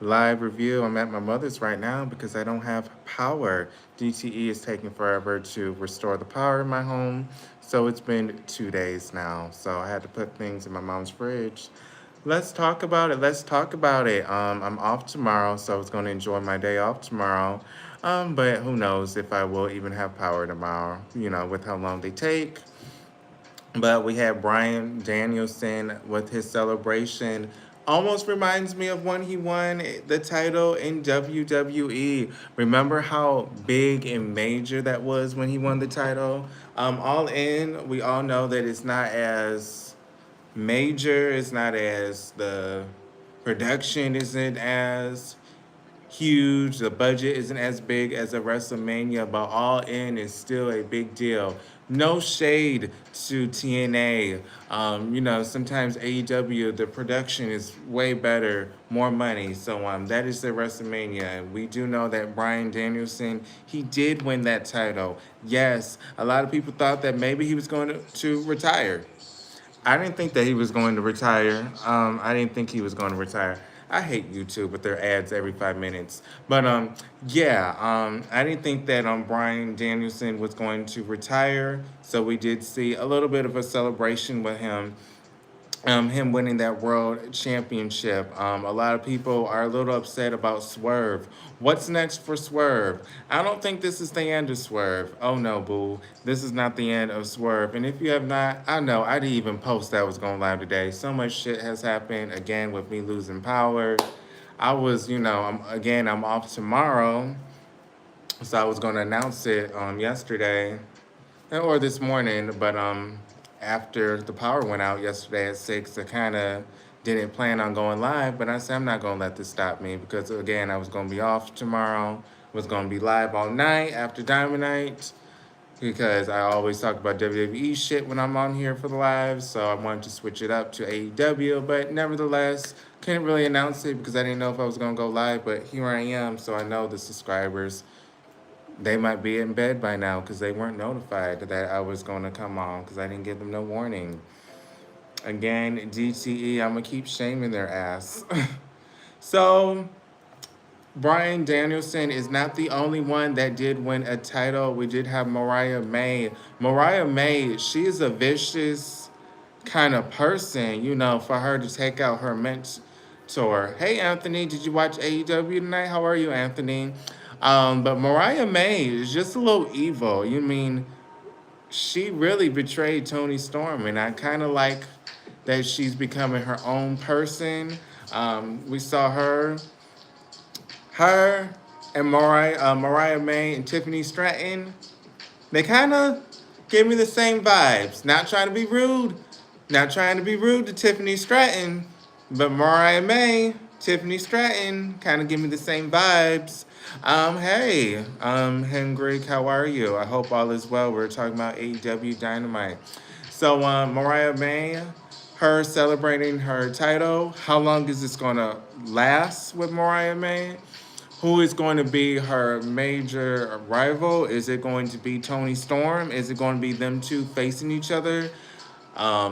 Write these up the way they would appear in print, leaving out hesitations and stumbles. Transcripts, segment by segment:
live review. I'm at my mother's right now because I don't have power. DTE is taking forever to restore the power in my home. So it's been 2 days now. So I had to put things in my mom's fridge. Let's talk about it. Let's talk about it. I'm off tomorrow, so I was going to enjoy my day off tomorrow. But who knows if I will even have power tomorrow, with how long they take. But we had Bryan Danielson with his celebration. Almost reminds me of when he won the title in WWE. Remember how big and major that was when he won the title? All in, we all know that it's not as major, it's not as the production isn't as huge. The budget isn't as big as a WrestleMania, but All In is still a big deal. No shade to TNA. Sometimes AEW, the production is way better, more money. So that is the WrestleMania. And we do know that Bryan Danielson, he did win that title. Yes, a lot of people thought that maybe he was going to retire. I didn't think that he was going to retire. I didn't think he was going to retire. I hate YouTube with their ads every 5 minutes. But yeah, I didn't think that Bryan Danielson was going to retire. So we did see a little bit of a celebration with him winning that world championship. A lot of people are a little upset about Swerve. What's next for Swerve? I don't think this is the end of Swerve. Oh no, boo. This is not the end of Swerve. And if you have not, I know, I didn't even post that I was going live today. So much shit has happened, again, with me losing power. I was, I'm off tomorrow. So I was going to announce it yesterday or this morning, but after the power went out yesterday at 6, I kind of didn't plan on going live, but I said I'm not going to let this stop me because, again, I was going to be off tomorrow, was going to be live all night after Dynamite because I always talk about WWE shit when I'm on here for the lives, so I wanted to switch it up to AEW, but nevertheless, couldn't really announce it because I didn't know if I was going to go live, but here I am, so I know the subscribers, they might be in bed by now because they weren't notified that I was going to come on because I didn't give them no warning. Again, DTE, I'm going to keep shaming their ass. So, Bryan Danielson is not the only one that did win a title. We did have Mariah May. Mariah May, she is a vicious kind of person, for her to take out her mentor. Hey, Anthony, did you watch AEW tonight? How are you, Anthony? But Mariah May is just a little evil. She really betrayed Toni Storm, and I kind of like that she's becoming her own person. We saw her and Mariah May and Tiffany Stratton. They kind of gave me the same vibes. Not trying to be rude, to Tiffany Stratton, but Mariah May, Tiffany Stratton, kind of give me the same vibes. Hey, Hendrik, how are you? I hope all is well. We're talking about AEW Dynamite. So, Mariah May, her celebrating her title. How long is this gonna last with Mariah May? Who is going to be her major rival? Is it going to be Toni Storm? Is it going to be them two facing each other?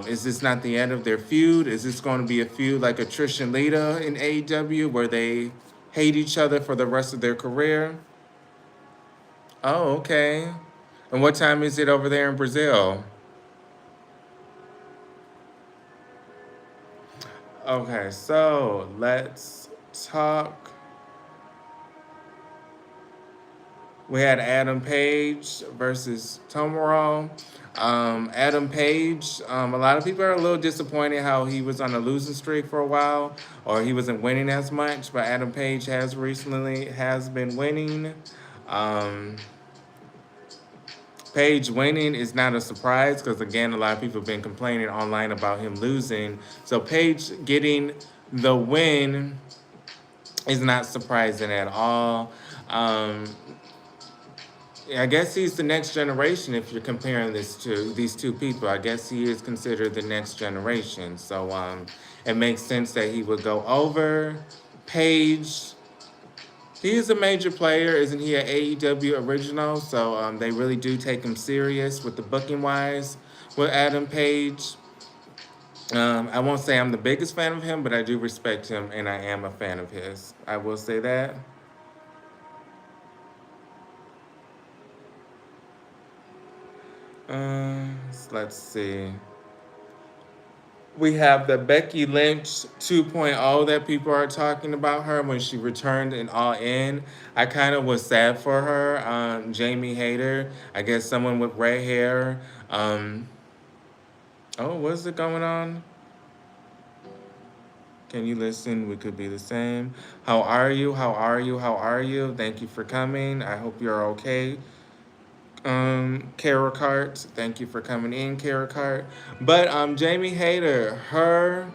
Is this not the end of their feud? Is this going to be a feud like a Trish and Lita in AEW where they hate each other for the rest of their career? Oh, okay. And what time is it over there in Brazil? Okay, so let's talk. We had Adam Page versus Tomorrow. Adam Page, a lot of people are a little disappointed how he was on a losing streak for a while, or he wasn't winning as much, but Adam Page has been winning. Page winning is not a surprise because, again, a lot of people have been complaining online about him losing. So Page getting the win is not surprising at all. I guess he's the next generation if you're comparing these two people. I guess he is considered the next generation. So it makes sense that he would go over. Page, he is a major player. Isn't he an AEW original? So they really do take him serious with the booking wise with Adam Page. I won't say I'm the biggest fan of him, but I do respect him and I am a fan of his. I will say that. Let's see. We have the Becky Lynch 2.0 that people are talking about her when she returned in All In. I kind of was sad for her. Jamie Hayter, I guess someone with red hair. Um, oh, what's it going on? Can you listen? We could be the same. How are you? How are you? How are you? Thank you for coming. I hope you're okay. Kara Cart, thank you for coming in, Kara Cart. But Jamie Hayter, her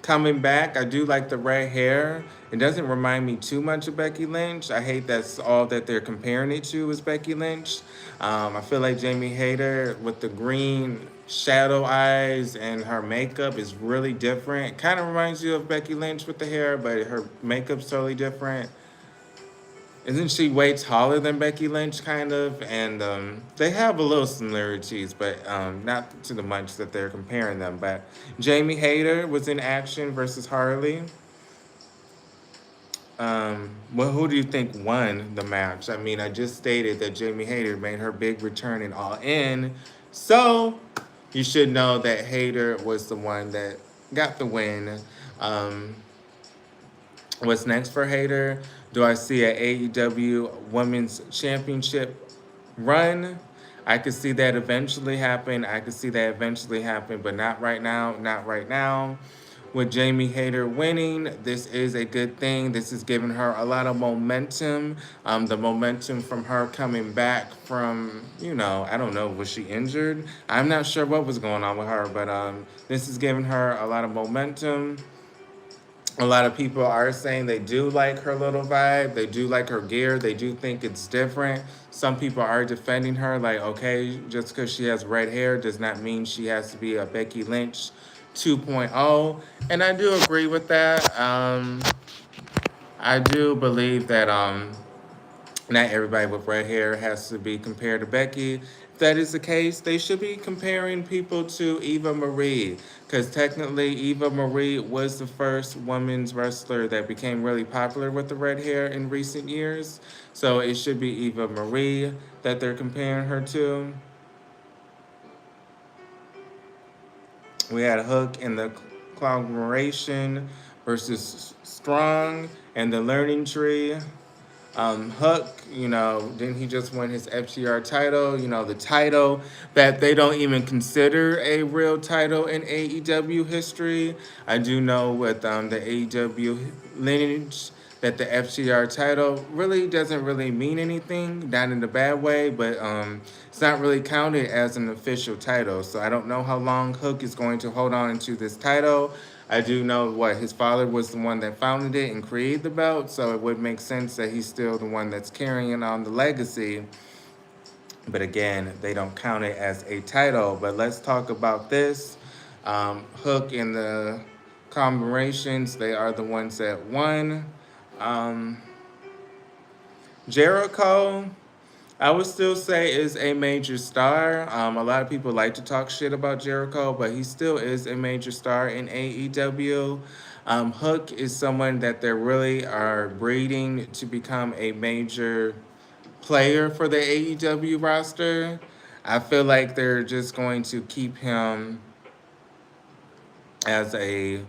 coming back, I do like the red hair. It doesn't remind me too much of Becky Lynch. I hate that's all that they're comparing it to is Becky Lynch. I feel like Jamie Hayter with the green shadow eyes and her makeup is really different. Kind of reminds you of Becky Lynch with the hair, but her makeup's totally different. Isn't she way taller than Becky Lynch, kind of? And they have a little similarities, but not to the much that they're comparing them. But Jamie Hayter was in action versus Harley. Well, who do you think won the match? I mean, I just stated that Jamie Hayter made her big return in All In. So you should know that Hayter was the one that got the win. Um, What's next for Hayter? Do I see an AEW Women's Championship run? I could see that eventually happen. I could see that eventually happen, but not right now. Not right now. With Jamie Hayter winning, this is a good thing. This is giving her a lot of momentum. The momentum from her coming back from, I don't know, was she injured? I'm not sure what was going on with her, but this is giving her a lot of momentum. A lot of people are saying they do like her little vibe. They do like her gear. They do think it's different. Some people are defending her, like, okay, just because she has red hair does not mean she has to be a Becky Lynch 2.0. And I do agree with that. I do believe that not everybody with red hair has to be compared to Becky. If that is the case, they should be comparing people to Eva Marie, because technically Eva Marie was the first women's wrestler that became really popular with the red hair in recent years. So it should be Eva Marie that they're comparing her to. We had Hook in the conglomeration versus Strong and the Learning Tree. Hook, didn't he just win his FTR title? The title that they don't even consider a real title in AEW history. I do know with the AEW lineage that the FTR title really doesn't really mean anything, not in a bad way, but it's not really counted as an official title. So I don't know how long Hook is going to hold on to this title. I do know his father was the one that founded it and created the belt, so it would make sense that he's still the one that's carrying on the legacy. But again, they don't count it as a title. But let's talk about this. Hook and the combinations, they are the ones that won. Jericho, I would still say is a major star. A lot of people like to talk shit about Jericho, but he still is a major star in AEW. Hook is someone that they really are breeding to become a major player for the AEW roster. I feel like they're just going to keep him as a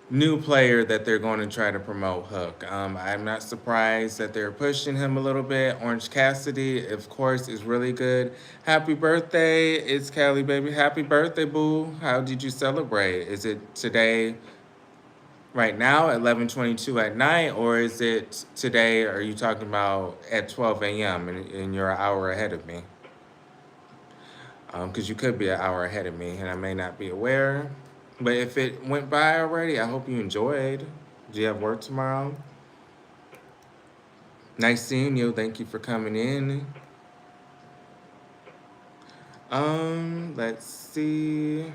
new player that they're going to try to promote Hook. I'm not surprised that they're pushing him a little bit. Orange Cassidy, of course, is really good. Happy birthday. It's Callie, baby. Happy birthday, boo. How did you celebrate? Is it today, right now, at 11:22 at night, or is it today, are you talking about at 12 a.m. and you're an hour ahead of me? Because you could be an hour ahead of me, and I may not be aware. But if it went by already, I hope you enjoyed. Do you have work tomorrow? Nice seeing you. Thank you for coming in. Let's see.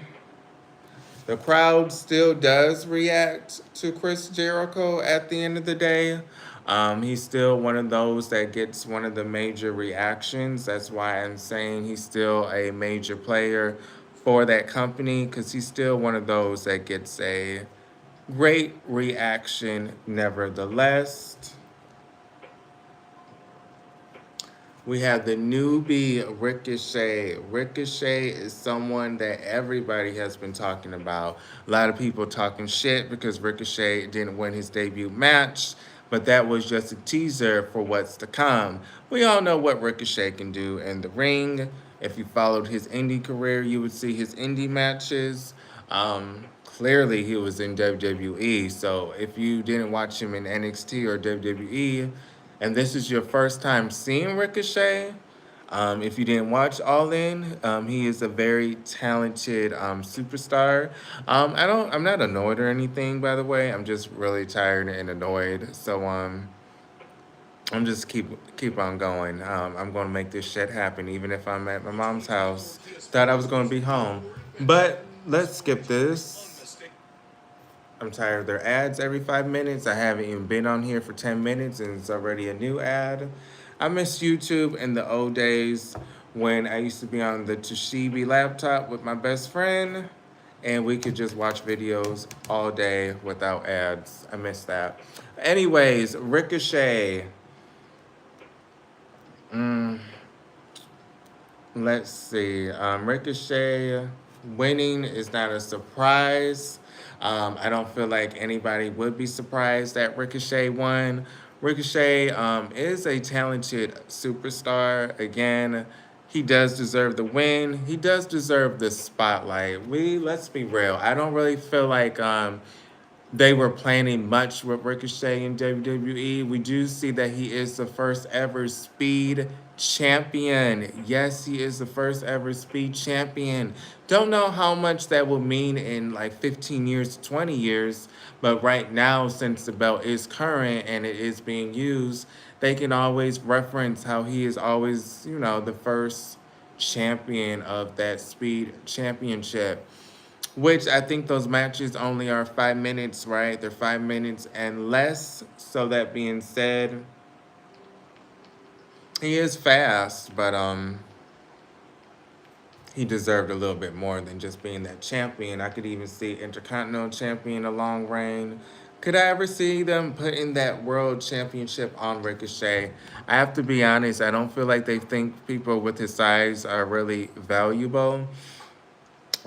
The crowd still does react to Chris Jericho at the end of the day. He's still one of those that gets one of the major reactions. That's why I'm saying he's still a major player for that company because he's still one of those that gets a great reaction nevertheless. We have the newbie Ricochet. Ricochet is someone that everybody has been talking about. A lot of people talking shit because Ricochet didn't win his debut match, but that was just a teaser for what's to come. We all know what Ricochet can do in the ring. If you followed his indie career, you would see his indie matches. Clearly, he was in WWE. So if you didn't watch him in NXT or WWE, and this is your first time seeing Ricochet, if you didn't watch All In, he is a very talented superstar. I'm not annoyed or anything, by the way. I'm just really tired and annoyed. So I'm just keep on going. I'm gonna make this shit happen, even if I'm at my mom's house. Thought I was gonna be home, but let's skip this. I'm tired of their ads every 5 minutes. I haven't even been on here for 10 minutes and it's already a new ad. I miss YouTube in the old days when I used to be on the Toshiba laptop with my best friend and we could just watch videos all day without ads. I miss that. Anyways, Ricochet. Let's see. Ricochet winning is not a surprise. I don't feel like anybody would be surprised that Ricochet won. Ricochet is a talented superstar. Again, he does deserve the win. He does deserve the spotlight. Let's be real. I don't really feel like they were planning much with Ricochet in WWE. We do see that he is the first ever speed champion. Yes, he is the first ever speed champion. Don't know how much that will mean in like 15 years to 20 years, but right now, since the belt is current and it is being used, they can always reference how he is always, the first champion of that speed championship. Which I think those matches only are 5 minutes, right? They're 5 minutes and less. So that being said, he is fast, but he deserved a little bit more than just being that champion. I could even see Intercontinental Champion a long reign. Could I ever see them putting that World Championship on Ricochet? I have to be honest, I don't feel like they think people with his size are really valuable.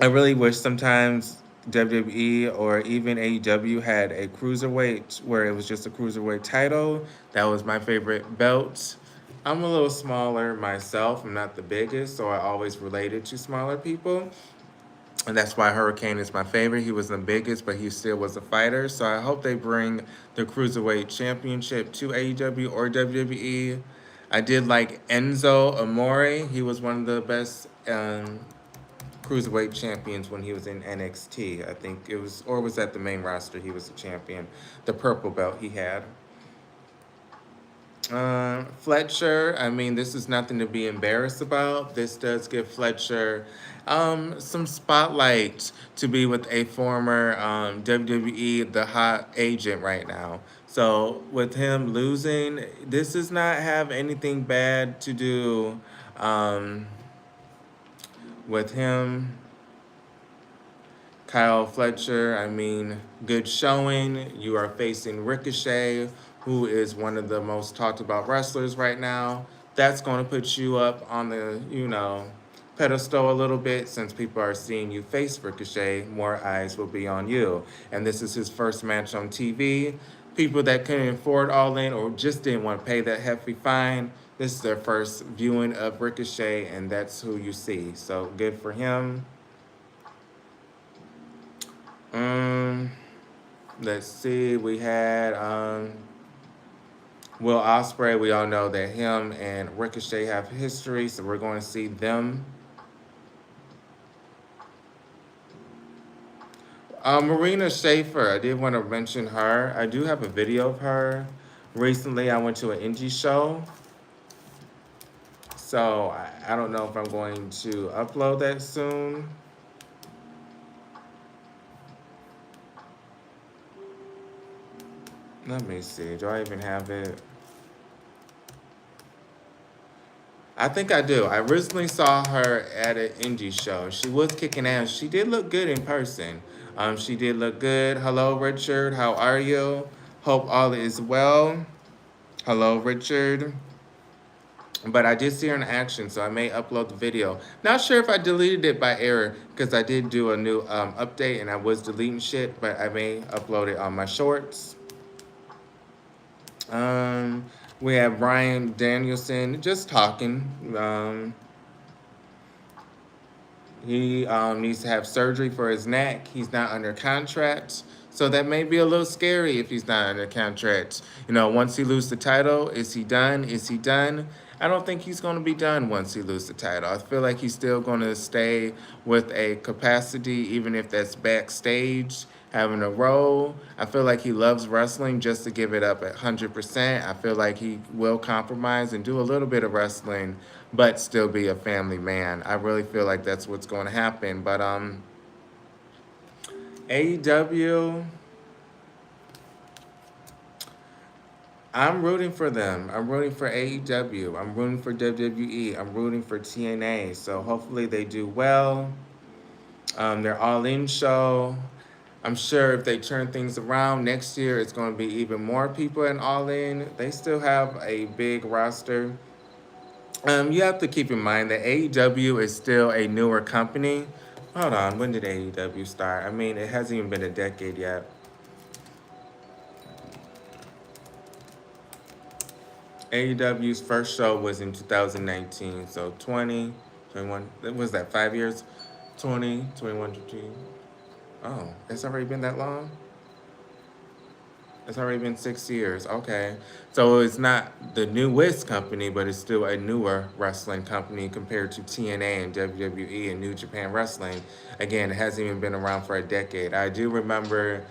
I really wish sometimes WWE or even AEW had a cruiserweight where it was just a cruiserweight title. That was my favorite belt. I'm a little smaller myself. I'm not the biggest, so I always related to smaller people. And that's why Hurricane is my favorite. He was the biggest, but he still was a fighter. So I hope they bring the Cruiserweight Championship to AEW or WWE. I did like Enzo Amore. He was one of the best cruiserweight champions when he was in NXT. I think it was, or was that the main roster? He was the champion. The purple belt he had. Fletcher, I mean, this is nothing to be embarrassed about. This does give Fletcher some spotlight to be with a former WWE, the hot agent right now. So with him losing, this does not have anything bad to do with him. Kyle Fletcher, I mean, good showing. You are facing Ricochet, who is one of the most talked about wrestlers right now. That's going to put you up on the, pedestal a little bit. Since people are seeing you face Ricochet, more eyes will be on you. And this is his first match on TV. People that couldn't afford All In or just didn't want to pay that hefty fine, this is their first viewing of Ricochet, and that's who you see. So good for him. Let's see. We had Will Ospreay. We all know that him and Ricochet have history, so we're going to see them. Marina Schaefer. I did want to mention her. I do have a video of her. Recently, I went to an indie show. So I don't know if I'm going to upload that soon. Let me see. Do I even have it? I think I do. I recently saw her at an indie show. She was kicking ass. She did look good in person. She did look good. Hello, Richard. How are you? Hope all is well. Hello, Richard. But I did see her in action, so I may upload the video. Not sure if I deleted it by error, because I did do a new update and I was deleting shit, but I may upload it on my shorts. Um, we have Brian Danielson just talking. He needs to have surgery for his neck. He's not under contract. So that may be a little scary if he's not under contract. You know, once he loses the title, is he done? Is he done? I don't think he's going to be done once he loses the title. I feel like he's still going to stay with a capacity, even if that's backstage, having a role. I feel like he loves wrestling just to give it up at 100%. I feel like he will compromise and do a little bit of wrestling, but still be a family man. I really feel like that's what's going to happen. But AEW, I'm rooting for them. I'm rooting for AEW. I'm rooting for WWE. I'm rooting for TNA. So hopefully they do well. They're all in show. I'm sure if they turn things around next year, it's going to be even more people in All In. They still have a big roster. You have to keep in mind that AEW is still a newer company. Hold on, when did AEW start? I mean, it hasn't even been a decade yet. AEW's first show was in 2019, so 20, 21, was that 5 years? 20, 21, 22. Oh, it's already been that long? It's already been 6 years. Okay. So it's not the newest company, but it's still a newer wrestling company compared to TNA and WWE and New Japan Wrestling. Again, it hasn't even been around for a decade. I do remember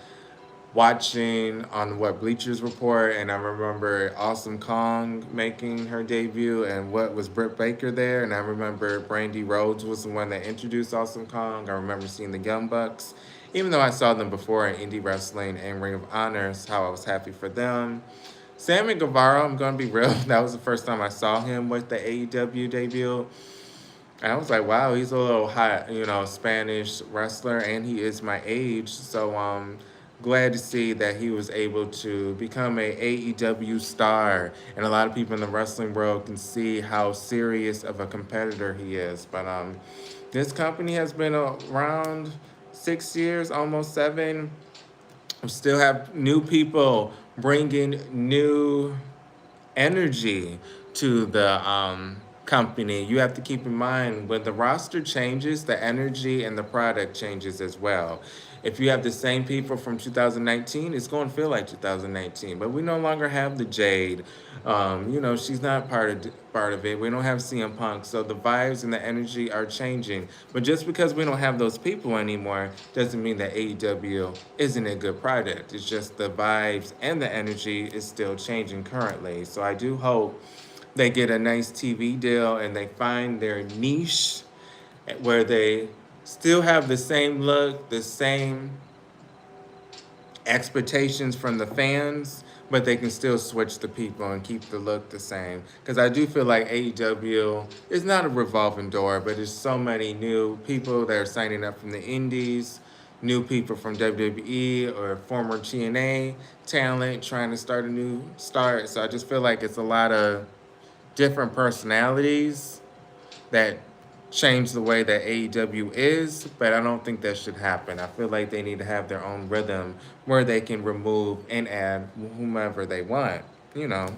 watching on Bleachers Report, and I remember Awesome Kong making her debut, and was Britt Baker there, and I remember Brandy Rhodes was the one that introduced Awesome Kong. I remember seeing the Young Bucks, even though I saw them before in indie wrestling and Ring of Honor, how I was happy for them. Sammy Guevara, I'm gonna be real, that was the first time I saw him with the AEW debut. And I was like, wow, he's a little hot, Spanish wrestler, and he is my age. So glad to see that he was able to become a AEW star. And a lot of people in the wrestling world can see how serious of a competitor he is. But this company has been around 6 years, almost 7. We still have new people bringing new energy to the company. You have to keep in mind when the roster changes, the energy and the product changes as well. If you have the same people from 2019, it's going to feel like 2019. But we no longer have the Jade. She's not part of it. We don't have CM Punk, so the vibes and the energy are changing. But just because we don't have those people anymore doesn't mean that AEW isn't a good product. It's just the vibes and the energy is still changing currently. So I do hope they get a nice TV deal and they find their niche where they still have the same look, the same expectations from the fans, but they can still switch the people and keep the look the same. Because I do feel like AEW is not a revolving door, but there's so many new people that are signing up from the indies, new people from WWE or former TNA talent trying to start a new start. So I just feel like it's a lot of different personalities that change the way that AEW is, but I don't think that should happen. I feel like they need to have their own rhythm where they can remove and add whomever they want, I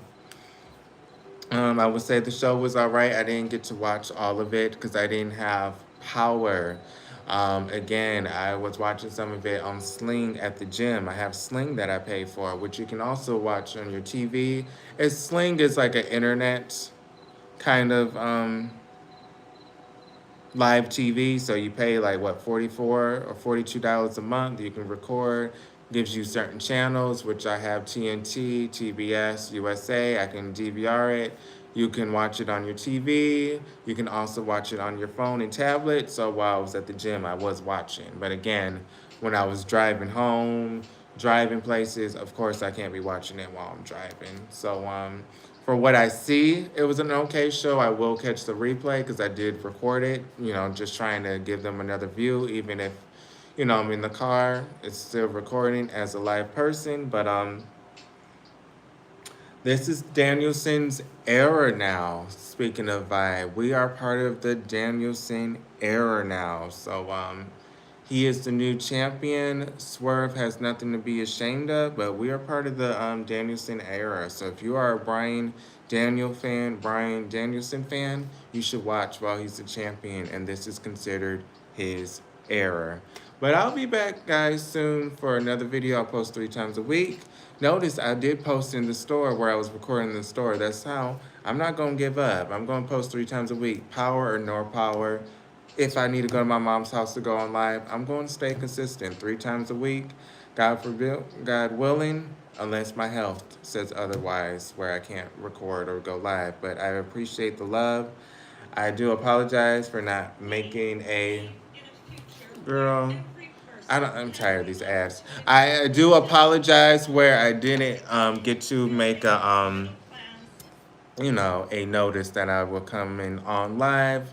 would say the show was all right. I didn't get to watch all of it because I didn't have power. Again, I was watching some of it on Sling at the gym. I have Sling that I pay for, which you can also watch on your TV. Sling is like an internet kind of live TV, so you pay like $44 or $42 a month. You can record, gives you certain channels, which I have TNT, TBS, USA. I can DVR it. You can watch it on your TV. You can also watch it on your phone and tablet. So while I was at the gym, I was watching. But again, when I was driving home, driving places, of course I can't be watching it while I'm driving. So For what I see, it was an okay show. I will catch the replay because I did record it, just trying to give them another view, even if, I'm in the car, it's still recording as a live person. But this is Danielson's era now. Speaking of vibe, we are part of the Danielson era now. So he is the new champion. Swerve has nothing to be ashamed of, but we are part of the Danielson era. So if you are a Brian Danielson fan, you should watch while he's the champion, and this is considered his era. But I'll be back, guys, soon for another video. I'll post 3 times a week. Notice I did post in the store where I was recording in the store. That's how I'm not going to give up. I'm going to post 3 times a week, power or no power. If I need to go to my mom's house to go on live, I'm going to stay consistent 3 times a week. God willing, unless my health says otherwise, where I can't record or go live. But I appreciate the love. I do apologize for not making a girl. I'm tired of these ads. I do apologize where I didn't get to make a notice that I will come in on live.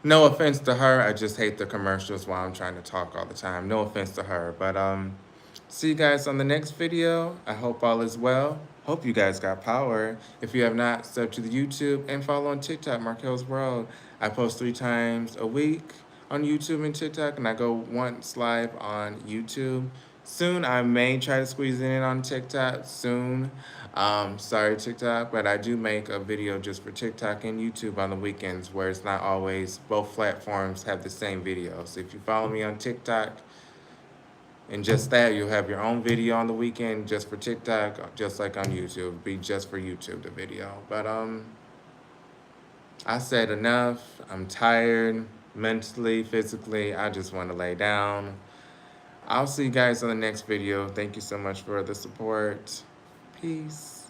No offense to her, I just hate the commercials while I'm trying to talk all the time. No offense to her, but see you guys on the next video. I hope all is well. Hope you guys got power. If you have not, sub to the YouTube and follow on TikTok, Marquelworld. I post 3 times a week on YouTube and TikTok, and I go once live on YouTube. Soon, I may try to squeeze it in on TikTok soon. Sorry, TikTok, but I do make a video just for TikTok and YouTube on the weekends where it's not always, both platforms have the same video. So if you follow me on TikTok, and just that, you'll have your own video on the weekend just for TikTok, just like on YouTube. It'll be just for YouTube, the video. But I said enough. I'm tired, mentally, physically. I just want to lay down. I'll see you guys on the next video. Thank you so much for the support. Peace.